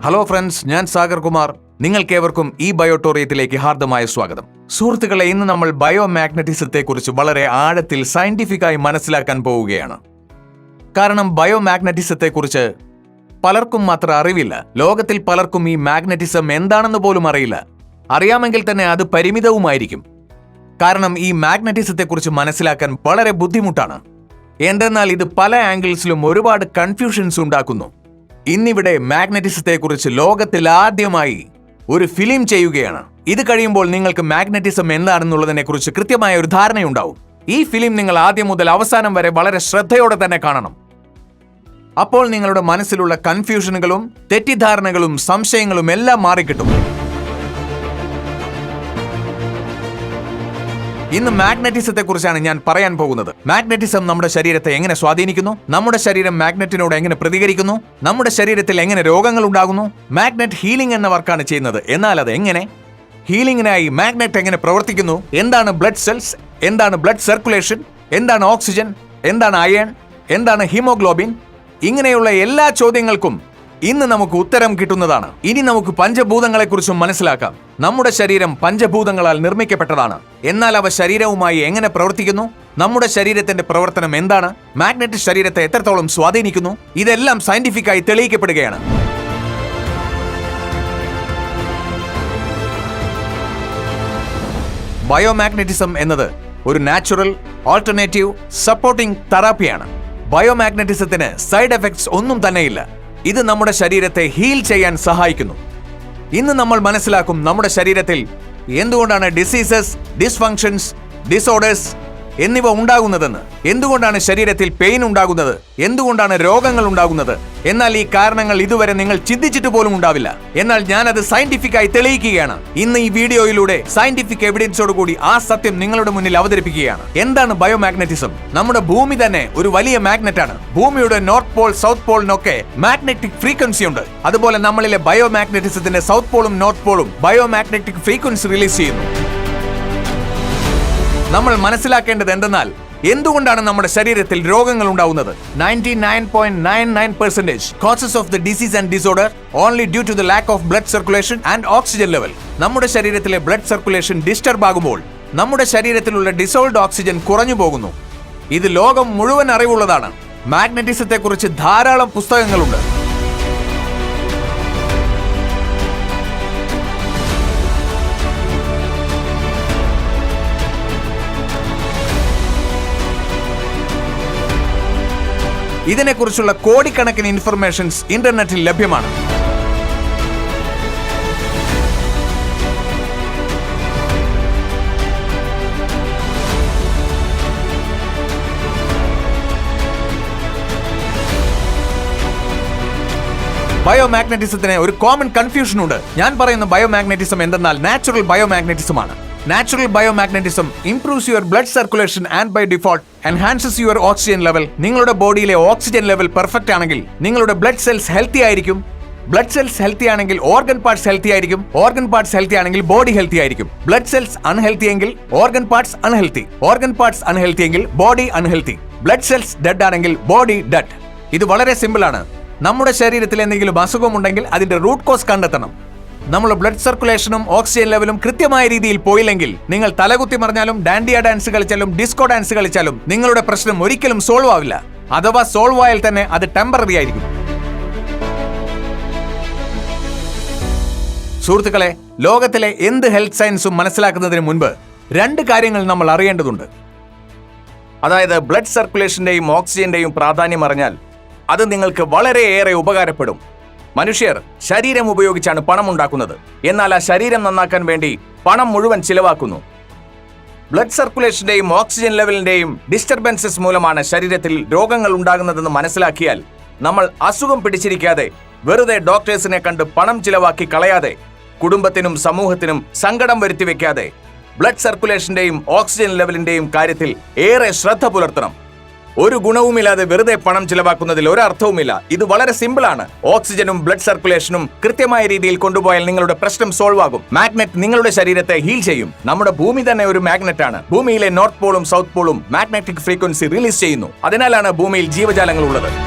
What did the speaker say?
Hello friends, ഞാൻ സാഗർ കുമാർ. നിങ്ങൾക്കേവർക്കും ഈ ബയോട്ടോറിയത്തിലേക്ക് ഹാർദമായ സ്വാഗതം. സുഹൃത്തുക്കളെ, ഇന്ന് നമ്മൾ ബയോമാഗ്നറ്റിസത്തെക്കുറിച്ച് വളരെ ആഴത്തിൽ സയന്റിഫിക്കായി മനസ്സിലാക്കാൻ പോവുകയാണ്. കാരണം ബയോമാഗ്നറ്റിസത്തെക്കുറിച്ച് പലർക്കും മാത്രം അറിവില്ല. ലോകത്തിൽ പലർക്കും ഈ മാഗ്നറ്റിസം എന്താണെന്ന് പോലും അറിയില്ല. അറിയാമെങ്കിൽ തന്നെ അത് പരിമിതവുമായിരിക്കും. കാരണം ഈ മാഗ്നറ്റിസത്തെക്കുറിച്ച് മനസ്സിലാക്കാൻ വളരെ ബുദ്ധിമുട്ടാണ്. എന്തെന്നാൽ ഇത് പല ആംഗിൾസിലും ഒരുപാട് കൺഫ്യൂഷൻസ് ഉണ്ടാക്കുന്നു. ഇന്നിവിടെ മാഗ്നറ്റിസത്തെക്കുറിച്ച് ലോകത്തിൽ ആദ്യമായി ഒരു ഫിലിം ചെയ്യുകയാണ്. ഇത് കഴിയുമ്പോൾ നിങ്ങൾക്ക് മാഗ്നറ്റിസം എന്താണെന്നുള്ളതിനെക്കുറിച്ച് കൃത്യമായ ഒരു ധാരണയുണ്ടാവും. ഈ ഫിലിം നിങ്ങൾ ആദ്യം മുതൽ അവസാനം വരെ വളരെ ശ്രദ്ധയോടെ തന്നെ കാണണം. അപ്പോൾ നിങ്ങളുടെ മനസ്സിലുള്ള കൺഫ്യൂഷനുകളും തെറ്റിദ്ധാരണകളും സംശയങ്ങളും എല്ലാം മാറിക്കിട്ടും. ഇന്ന് മാഗ്നറ്റിസത്തെക്കുറിച്ചാണ് ഞാൻ പറയാൻ പോകുന്നത്. മാഗ്നറ്റിസം നമ്മുടെ ശരീരത്തെ എങ്ങനെ സ്വാധീനിക്കുന്നു, നമ്മുടെ ശരീരം മാഗ്നറ്റിനോട് എങ്ങനെ പ്രതികരിക്കുന്നു, നമ്മുടെ ശരീരത്തിൽ എങ്ങനെ രോഗങ്ങൾ ഉണ്ടാകുന്നു. മാഗ്നറ്റ് ഹീലിംഗ് എന്ന വർക്കാണ് ചെയ്യുന്നത്. എന്നാൽ അത് എങ്ങനെ? ഹീലിംഗിനായി മാഗ്നറ്റ് എങ്ങനെ പ്രവർത്തിക്കുന്നു, എന്താണ് ബ്ലഡ് സെൽസ്, എന്താണ് ബ്ലഡ് സർക്കുലേഷൻ, എന്താണ് ഓക്സിജൻ, എന്താണ് അയൺ, എന്താണ് ഹീമോഗ്ലോബിൻ, ഇങ്ങനെയുള്ള എല്ലാ ചോദ്യങ്ങൾക്കും ഇന്ന് നമുക്ക് ഉത്തരം കിട്ടുന്നതാണ്. ഇനി നമുക്ക് പഞ്ചഭൂതങ്ങളെക്കുറിച്ചും മനസ്സിലാക്കാം. നമ്മുടെ ശരീരം പഞ്ചഭൂതങ്ങളാൽ നിർമ്മിക്കപ്പെട്ടതാണ്. എന്നാൽ അവ ശരീരവുമായി എങ്ങനെ പ്രവർത്തിക്കുന്നു, നമ്മുടെ ശരീരത്തിന്റെ പ്രവർത്തനം എന്താണ്, മാഗ്നറ്റ് ശരീരത്തെ എത്രത്തോളം സ്വാധീനിക്കുന്നു, ഇതെല്ലാം സയന്റിഫിക്കായി തെളിയിക്കപ്പെടുകയാണ്. ബയോമാഗ്നറ്റിസം എന്നത് ഒരു നാച്ചുറൽ ഓൾട്ടർനേറ്റീവ് സപ്പോർട്ടിംഗ് തെറാപ്പിയാണ്. ബയോമാഗ്നറ്റിസത്തിന് സൈഡ് എഫക്ട്സ് ഒന്നും തന്നെയില്ല. ഇത് നമ്മുടെ ശരീരത്തെ ഹീൽ ചെയ്യാൻ സഹായിക്കുന്നു. ഇന്ന് നമ്മൾ മനസ്സിലാക്കും നമ്മുടെ ശരീരത്തിൽ എന്തുകൊണ്ടാണ് ഡിസീസസ്, ഡിസ്ഫങ്ഷൻസ്, ഡിസോർഡേഴ്സ് എന്നിവ ഉണ്ടാകുന്നതെന്ന്. എന്തുകൊണ്ടാണ് ശരീരത്തിൽ പെയിൻ ഉണ്ടാകുന്നത്, എന്തുകൊണ്ടാണ് രോഗങ്ങൾ ഉണ്ടാകുന്നത്. എന്നാൽ ഈ കാരണങ്ങൾ ഇതുവരെ നിങ്ങൾ ചിന്തിച്ചിട്ട് പോലും ഉണ്ടാവില്ല. എന്നാൽ ഞാനത് സയന്റിഫിക്കായി തെളിയിക്കുകയാണ്. ഇന്ന് ഈ വീഡിയോയിലൂടെ സയന്റിഫിക് എവിഡൻസോടുകൂടി ആ സത്യം നിങ്ങളുടെ മുന്നിൽ അവതരിപ്പിക്കുകയാണ്. എന്താണ് ബയോമാഗ്നറ്റിസം? നമ്മുടെ ഭൂമി തന്നെ ഒരു വലിയ മാഗ്നറ്റാണ്. ഭൂമിയുടെ നോർത്ത് പോൾ, സൗത്ത് പോളിനൊക്കെ മാഗ്നറ്റിക് ഫ്രീക്വൻസി ഉണ്ട്. അതുപോലെ നമ്മളിലെ ബയോമാഗ്നറ്റിസത്തിന്റെ സൗത്ത് പോളും നോർത്ത് പോളും ബയോമാഗ്നറ്റിക് ഫ്രീക്വൻസി റിലീസ് ചെയ്യുന്നു. നമ്മൾ മനസ്സിലാക്കേണ്ടത് എന്തെന്നാൽ എന്തുകൊണ്ടാണ് നമ്മുടെ ശരീരത്തിൽ രോഗങ്ങൾ ഉണ്ടാവുന്നത്? 99.99% causes of the disease and disorder only due to the lack of blood circulation and oxygen level. നമ്മുടെ ശരീരത്തിലെ ബ്ലഡ് സർക്കുലേഷൻ ഡിസ്റ്റർബ് ആകുമ്പോൾ നമ്മുടെ ശരീരത്തിലുള്ള ഡിസോൾഡ് ഓക്സിജൻ കുറഞ്ഞു പോകുന്നു. ഇത് ലോകം മുഴുവൻ അറിവുള്ളതാണ്. മാഗ്നറ്റിസത്തെക്കുറിച്ച് ധാരാളം പുസ്തകങ്ങളുണ്ട്. ഇതിനെക്കുറിച്ചുള്ള കോടിക്കണക്കിന് ഇൻഫർമേഷൻസ് ഇന്റർനെറ്റിൽ ലഭ്യമാണ്. ബയോമാഗ്നറ്റിസത്തിന് ഒരു കോമൺ കൺഫ്യൂഷൻ ഉണ്ട്. ഞാൻ പറയുന്ന ബയോമാഗ്നറ്റിസം എന്തെന്നാൽ നാച്ചുറൽ ബയോമാഗ്നറ്റിസം ആണ്. Natural biomagnetism improves your blood circulation and by default enhances your oxygen level. നിങ്ങളുടെ ബോഡിയിലെ ഓക്സിജൻ ലെവൽ പെർഫെക്റ്റ് ആണെങ്കിൽ നിങ്ങളുടെ ബ്ലഡ് സെൽസ് ഹെൽത്തി ആയിരിക്കും. ബ്ലഡ് സെൽസ് ഹെൽത്തി ആണെങ്കിൽ ഓർഗൻ പാർട്സ് ഹെൽത്തി ആയിരിക്കും. ഓർഗൻ പാർട്സ് ഹെൽത്തി ആണെങ്കിൽ ബോഡി ഹെൽത്തി ആയിരിക്കും. Blood cells unhealthy എങ്കിൽ organ parts unhealthy. Organ parts unhealthy എങ്കിൽ body unhealthy. Blood cells dead ആണെങ്കിൽ ബോഡി ഡെഡ്. ഇത് വളരെ സിമ്പിൾ ആണ്. നമ്മുടെ ശരീരത്തിൽ എന്തെങ്കിലും അസുഖമുണ്ടെങ്കിൽ അതിന്റെ റൂട്ട് കോസ് കണ്ടെത്തണം. നമ്മുടെ ബ്ലഡ് സർക്കുലേഷനും ഓക്സിജൻ ലെവലും കൃത്യമായ രീതിയിൽ പോയില്ലെങ്കിൽ നിങ്ങൾ തലകുത്തി മറിഞ്ഞാലും ഡാൻഡിയ ഡാൻസ് കളിച്ചാലും ഡിസ്കോ ഡാൻസ് കളിച്ചാലും നിങ്ങളുടെ പ്രശ്നം ഒരിക്കലും സോൾവ് ആവില്ല. അഥവാ സോൾവ് ആയാൽ തന്നെ അത് ടെമ്പററി ആയിരിക്കും. സുഹൃത്തുക്കളെ, ലോകത്തിലെ എന്ത് ഹെൽത്ത് സയൻസും മനസ്സിലാക്കുന്നതിന് മുൻപ് രണ്ട് കാര്യങ്ങൾ നമ്മൾ അറിയേണ്ടതുണ്ട്. അതായത് ബ്ലഡ് സർക്കുലേഷന്റെയും ഓക്സിജന്റെയും പ്രാധാന്യം അറിഞ്ഞാൽ അത് നിങ്ങൾക്ക് വളരെയേറെ ഉപകാരപ്പെടും. മനുഷ്യർ ശരീരം ഉപയോഗിച്ചാണ് പണം ഉണ്ടാക്കുന്നത്. എന്നാൽ ആ ശരീരം നന്നാക്കാൻ വേണ്ടി പണം മുഴുവൻ ചിലവാക്കുന്നു. ബ്ലഡ് സർക്കുലേഷന്റെയും ഓക്സിജൻ ലെവലിന്റെയും ഡിസ്റ്റർബൻസസ് മൂലമാണ് ശരീരത്തിൽ രോഗങ്ങൾ ഉണ്ടാകുന്നതെന്ന് മനസ്സിലാക്കിയാൽ നമ്മൾ അസുഖം പിടിച്ചിരിക്കാതെ വെറുതെ ഡോക്ടേഴ്സിനെ കണ്ട് പണം ചിലവാക്കി കളയാതെ കുടുംബത്തിനും സമൂഹത്തിനും സങ്കടം വരുത്തി വെക്കാതെ ബ്ലഡ് സർക്കുലേഷന്റെയും ഓക്സിജൻ ലെവലിന്റെയും കാര്യത്തിൽ ഏറെ ശ്രദ്ധ പുലർത്തണം. ഒരു ഗുണവുമില്ലാതെ വെറുതെ പണം ചിലവാക്കുന്നതിൽ ഒരർത്ഥവുമില്ല. ഇത് വളരെ സിമ്പിൾ ആണ്. ഓക്സിജനും ബ്ലഡ് സർക്കുലേഷനും കൃത്യമായ രീതിയിൽ കൊണ്ടുപോയാൽ നിങ്ങളുടെ പ്രശ്നം സോൾവ് ആകും. മാഗ്നറ്റ് നിങ്ങളുടെ ശരീരത്തെ ഹീൽ ചെയ്യും. നമ്മുടെ ഭൂമി തന്നെ ഒരു മാഗ്നറ്റ് ആണ്. ഭൂമിയിലെ നോർത്ത് പോളും സൗത്ത് പോളും മാഗ്നറ്റിക് ഫ്രീക്വൻസി റിലീസ് ചെയ്യുന്നു. അതിനാലാണ് ഭൂമിയിൽ ജീവജാലങ്ങൾ ഉള്ളത്.